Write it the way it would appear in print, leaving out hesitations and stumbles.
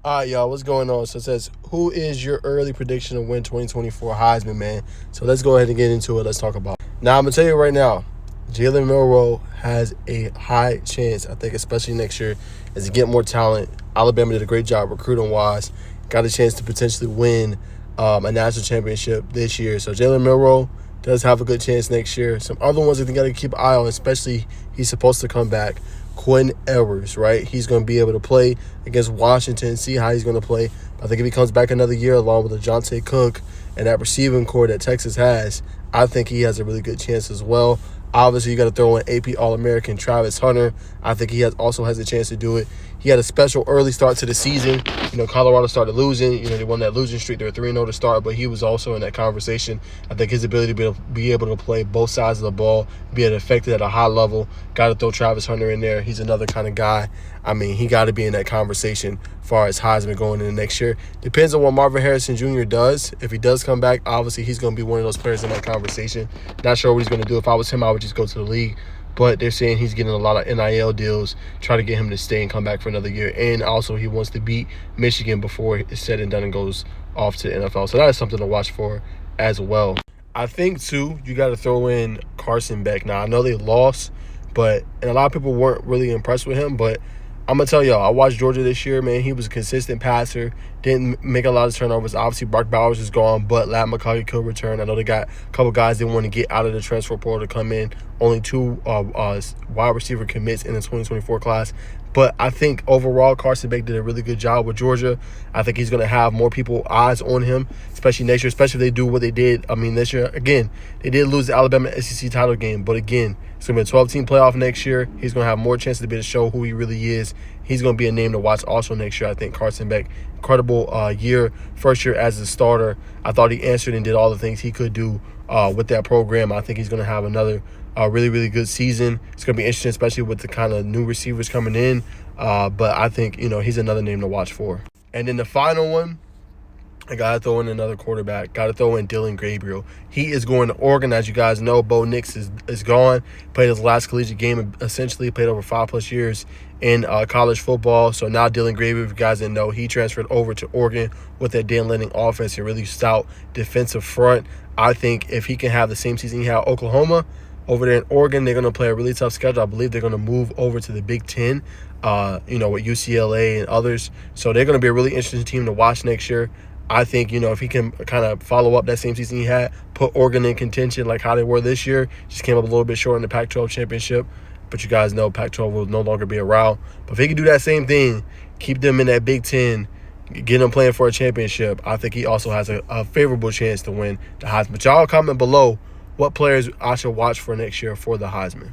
All right, y'all, what's going on? So it says, who is your early prediction to win 2024 Heisman, man? So let's go ahead and get into it. Let's talk about it. Now, I'm going to tell you right now, Jalen Milroe has a high chance, I think, especially next year, as he get more talent. Alabama did a great job recruiting-wise. Got a chance to potentially win a national championship this year. So Jalen Milroe does have a good chance next year. Some other ones I think got to keep an eye on, especially he's supposed to come back. Quinn Ewers, right? He's going to be able to play against Washington, see how he's going to play. I think if he comes back another year along with Ajante Cook and that receiving core that Texas has, I think he has a really good chance as well. Obviously, you got to throw in AP All-American Travis Hunter. I think he also has a chance to do it. He had a special early start to the season. Colorado started losing. They won that losing streak. They were 3-0 to start, but he was also in that conversation. I think his ability to be able to play both sides of the ball, be effective at a high level, got to throw Travis Hunter in there. He's another kind of guy. I mean, he got to be in that conversation as far as Heisman going into next year. Depends on what Marvin Harrison Jr. does. If he does come back, obviously he's going to be one of those players in that conversation. Not sure what he's going to do. If I was him, I would just go to the league. But they're saying he's getting a lot of NIL deals, try to get him to stay and come back for another year. And also he wants to beat Michigan before it's said and done and goes off to the NFL. So that is something to watch for as well. I think, too, you got to throw in Carson Beck. Now, I know they lost, and a lot of people weren't really impressed with him, but I'm going to tell y'all, I watched Georgia this year, man. He was a consistent passer, didn't make a lot of turnovers. Obviously, Brock Bowers is gone, but Lat McConkey could return. I know they got a couple guys they want to get out of the transfer portal to come in. Only 2 wide receiver commits in the 2024 class. But I think overall, Carson Beck did a really good job with Georgia. I think he's going to have more people eyes on him, especially next year, especially if they do what they did. I mean, this year, again, they did lose the Alabama SEC title game. But again, it's going to be a 12-team playoff next year. He's going to have more chances to be able to show who he really is. He's going to be a name to watch also next year. I think Carson Beck, incredible year, first year as a starter. I thought he answered and did all the things he could do with that program. I think he's going to have another really, really good season. It's going to be interesting, especially with the kind of new receivers coming in. But I think, he's another name to watch for. And then the final one, I got to throw in another quarterback. Got to throw in Dylan Gabriel. He is going to Oregon. As you guys know, Bo Nix is gone. Played his last collegiate game, essentially. Played over 5+ years in college football. So now Dylan Gabriel, if you guys didn't know, he transferred over to Oregon with that Dan Lanning offense and really stout defensive front. I think if he can have the same season he had at Oklahoma, over there in Oregon, they're going to play a really tough schedule. I believe they're going to move over to the Big Ten, with UCLA and others. So they're going to be a really interesting team to watch next year. I think, if he can kind of follow up that same season he had, put Oregon in contention like how they were this year, just came up a little bit short in the Pac-12 championship. But you guys know Pac-12 will no longer be around. But if he can do that same thing, keep them in that Big Ten, get them playing for a championship, I think he also has a favorable chance to win the Heisman. But y'all comment below what players I should watch for next year for the Heisman.